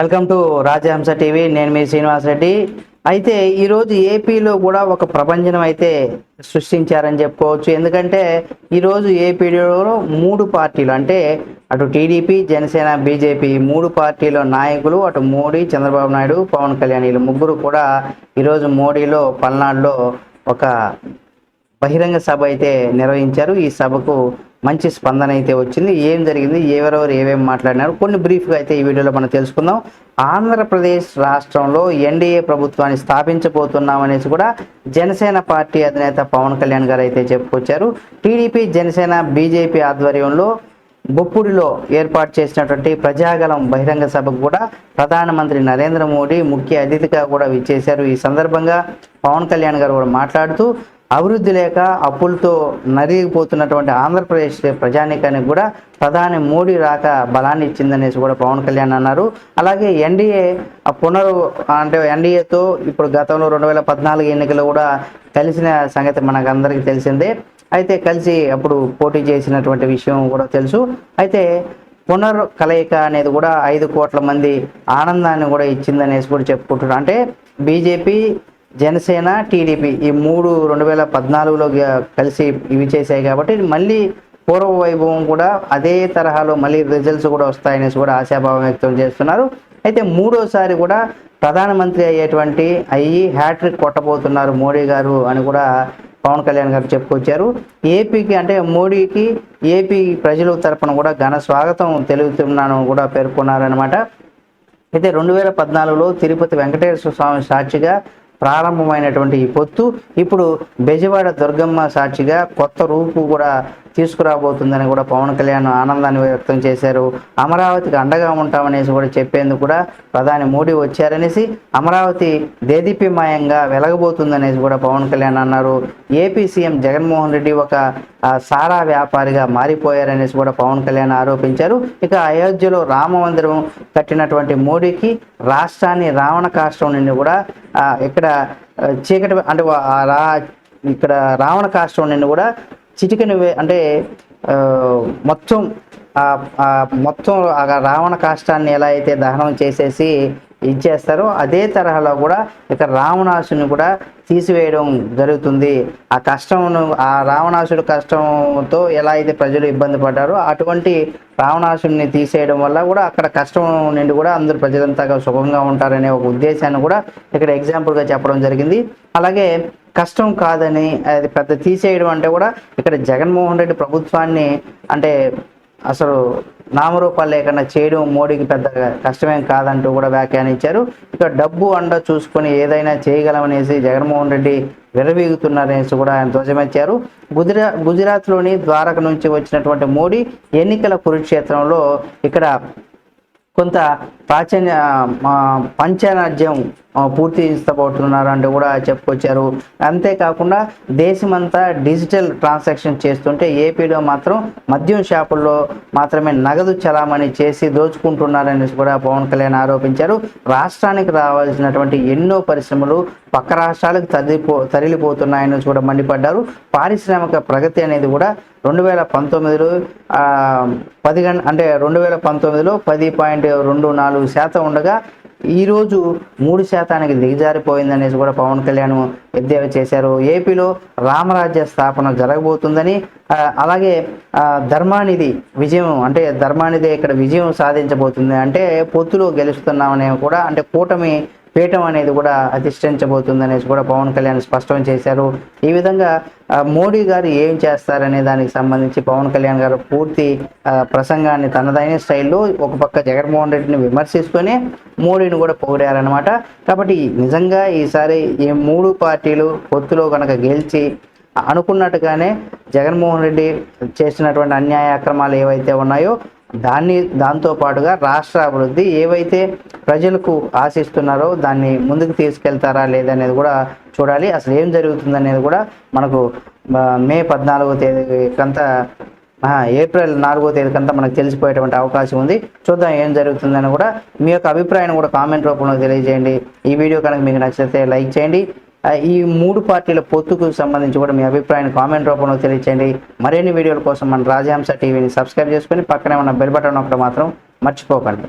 Welcome to రాజహంస TV. నేను మీ శ్రీనివాస్ రెడ్డి. అయితే ఈరోజు ఏపీలో కూడా ఒక ప్రభంజనం అయితే సృష్టించారని చెప్పుకోవచ్చు. ఎందుకంటే ఈరోజు ఏపీలో మూడు పార్టీలు అంటే అటు టీడీపీ, జనసేన, బీజేపీ మూడు పార్టీల నాయకులు, అటు మోడీ, చంద్రబాబు నాయుడు, పవన్ కళ్యాణ్ వీళ్ళు ముగ్గురు కూడా ఈరోజు మోడీలో పల్నాడులో ఒక బహిరంగ సభ అయితే నిర్వహించారు. ఈ సభకు మంచి స్పందన అయితే వచ్చింది. ఏం జరిగింది, ఎవరెవరు ఏమేమి మాట్లాడినారు, కొన్ని బ్రీఫ్గా అయితే ఈ వీడియోలో మనం తెలుసుకుందాం. ఆంధ్రప్రదేశ్ రాష్ట్రంలో ఎన్డీఏ ప్రభుత్వాన్ని స్థాపించబోతున్నామనేసి కూడా జనసేన పార్టీ అధినేత పవన్ కళ్యాణ్ గారు అయితే చెప్పుకొచ్చారు. టీడీపీ, జనసేన, బీజేపీ ఆధ్వర్యంలో బొప్పుడిలో ఏర్పాటు చేసినటువంటి ప్రజాగలం బహిరంగ సభకు కూడా ప్రధానమంత్రి నరేంద్ర మోడీ ముఖ్య అతిథిగా కూడా విచ్చేశారు. ఈ సందర్భంగా పవన్ కళ్యాణ్ గారు కూడా మాట్లాడుతూ అభివృద్ధి లేక అప్పులతో నలిగిపోతున్నటువంటి ఆంధ్రప్రదేశ్ ప్రజానీకానికి కూడా ప్రధాని మోడీ రాక బలాన్ని ఇచ్చిందనేసి కూడా పవన్ కళ్యాణ్ అన్నారు. అలాగే ఎన్డీఏ ఎన్డీఏతో ఇప్పుడు గతంలో 2014 ఎన్నికల్లో కూడా కలిసిన సంగతి మనకు అందరికీ తెలిసిందే. అయితే కలిసి అప్పుడు పోటీ చేసినటువంటి విషయం కూడా తెలుసు. అయితే కలయిక అనేది కూడా 5 కోట్ల మంది ఆనందాన్ని కూడా ఇచ్చిందనేసి కూడా చెప్పుకుంటున్నారు. అంటే బీజేపీ, జనసేన, టీడీపీ ఈ మూడు 2014లో కలిసి ఇవి చేశాయి కాబట్టి మళ్ళీ పూర్వ వైభవం కూడా అదే తరహాలో మళ్ళీ రిజల్ట్స్ కూడా వస్తాయనేసి కూడా ఆశాభావం వ్యక్తం చేస్తున్నారు. అయితే మూడోసారి కూడా ప్రధానమంత్రి అయ్యేటువంటి హ్యాట్రిక్ కొట్టబోతున్నారు మోడీ గారు అని కూడా పవన్ కళ్యాణ్ గారు చెప్పుకొచ్చారు. ఏపీకి అంటే మోడీకి ఏపీ ప్రజల తరపున కూడా ఘన స్వాగతం తెలుపుతున్నాను కూడా పేర్కొన్నారనమాట. అయితే 2014లో తిరుపతి వెంకటేశ్వర స్వామి సాక్షిగా ప్రారంభమైనటువంటి ఈ పొత్తు ఇప్పుడు బెజవాడ దుర్గమ్మ సాక్షిగా కొత్త రూపు కూడా తీసుకురాబోతుందని కూడా పవన్ కళ్యాణ్ ఆనందాన్ని వ్యక్తం చేశారు. అమరావతికి అండగా ఉంటామనేసి కూడా చెప్పేందుకు కూడా ప్రధాని మోడీ వచ్చారనేసి, అమరావతి దేదీప్యమయంగా వెలగబోతుందనేసి కూడా పవన్ కళ్యాణ్ అన్నారు. ఏపీ సీఎం జగన్మోహన్ రెడ్డి ఒక సారా వ్యాపారిగా మారిపోయారనేసి కూడా పవన్ కళ్యాణ్ ఆరోపించారు. ఇక అయోధ్యలో రామ మందిరం కట్టినటువంటి మోడీకి రాష్ట్రాన్ని రావణ కాష్టం నుండి కూడా ఇక్కడ చీకటి అంటే ఇక్కడ రావణ కాష్టం నుండి కూడా చిటికని అంటే మొత్తం రావణ కాష్టాన్ని ఎలా అయితే దహనం చేసేసి ఇచ్చేస్తారో అదే తరహాలో కూడా ఇక్కడ రావణాసుని కూడా తీసివేయడం జరుగుతుంది. ఆ కష్టమును ఆ రావణాసుడు కష్టంతో ఎలా అయితే ప్రజలు ఇబ్బంది పడ్డారో అటువంటి రావణాసుని తీసేయడం వల్ల కూడా అక్కడ కష్టం నుండి కూడా అందరూ ప్రజలంతా సుఖంగా ఉంటారనే ఒక ఉద్దేశాన్ని కూడా ఇక్కడ ఎగ్జాంపుల్గా చెప్పడం జరిగింది. అలాగే కష్టం కాదని అది పెద్ద తీసేయడం అంటే కూడా ఇక్కడ జగన్మోహన్ రెడ్డి ప్రభుత్వాన్ని అంటే అసలు నామరూపాలు లేకుండా చేయడం మోడీకి పెద్ద కష్టమేం కాదంటూ కూడా వ్యాఖ్యానించారు. ఇక డబ్బు అండ చూసుకొని ఏదైనా చేయగలమనేసి జగన్మోహన్ రెడ్డి విరవీగుతున్నారనేసి కూడా ఆయన ధ్వజమెత్తారు. గుజరాత్లోని ద్వారక నుంచి వచ్చినటువంటి మోడీ ఎన్నికల కురుక్షేత్రంలో ఇక్కడ కొంత పంచరాజ్యం పూర్తి ఇస్తబోతున్నారంటూ కూడా చెప్పుకొచ్చారు. అంతేకాకుండా దేశమంతా డిజిటల్ ట్రాన్సాక్షన్ చేస్తుంటే ఏపీలో మాత్రం మద్యం షాపుల్లో మాత్రమే నగదు చలామణి చేసి దోచుకుంటున్నారనేసి కూడా పవన్ కళ్యాణ్ ఆరోపించారు. రాష్ట్రానికి రావాల్సినటువంటి ఎన్నో పరిశ్రమలు పక్క రాష్ట్రాలకు తరలిపోతున్నాయని కూడా మండిపడ్డారు. పారిశ్రామిక ప్రగతి అనేది కూడా 2019లో 10.24% ఉండగా ఈరోజు 3% దిగజారిపోయిందనేసి కూడా పవన్ కళ్యాణ్ ఎద్దేవా చేశారు. ఏపీలో రామరాజ్య స్థాపన జరగబోతుందని, అలాగే ధర్మానిధి విజయం అంటే ధర్మానిధి ఇక్కడ విజయం సాధించబోతుంది అంటే పొత్తులో గెలుస్తున్నామని కూడా అంటే కూటమి పీఠం అనేది కూడా అధిష్ఠించబోతుందనేసి కూడా పవన్ కళ్యాణ్ స్పష్టం చేశారు. ఈ విధంగా మోడీ గారు ఏం చేస్తారనే దానికి సంబంధించి పవన్ కళ్యాణ్ గారు పూర్తి ప్రసంగాన్ని తనదైన స్టైల్లో ఒక పక్క జగన్మోహన్ రెడ్డిని విమర్శిస్తూనే మోడీని కూడా పొగిడారనమాట. కాబట్టి నిజంగా ఈసారి ఈ మూడు పార్టీలు పొత్తులో కనుక గెలిచి అనుకున్నట్టుగానే జగన్మోహన్ రెడ్డి చేసినటువంటి అన్యాయ అక్రమాలు ఏవైతే ఉన్నాయో దాంతో పాటుగా రాష్ట్ర అభివృద్ధి ఏవైతే ప్రజలకు ఆశిస్తున్నారో దాన్ని ముందుకు తీసుకెళ్తారా లేదనేది కూడా చూడాలి. అసలు ఏం జరుగుతుందనేది కూడా మనకు మే 14వ తేదీకంతా ఏప్రిల్ 4వ తేదీకంతా మనకు తెలిసిపోయేటువంటి అవకాశం ఉంది. చూద్దాం ఏం జరుగుతుందని కూడా. మీ యొక్క అభిప్రాయాన్ని కూడా కామెంట్ రూపంలో తెలియజేయండి. ఈ వీడియో కనుక మీకు నచ్చితే లైక్ చేయండి. ఈ మూడు పార్టీల పొత్తుకు సంబంధించి కూడా మీ అభిప్రాయాన్ని కామెంట్ రూపంలో తెలియచేయండి. మరిన్ని వీడియోల కోసం మన రాజహంస టీవీని సబ్స్క్రైబ్ చేసుకొని పక్కనే ఉన్న బెల్ బటన్ ఒకటి మాత్రం మర్చిపోకండి.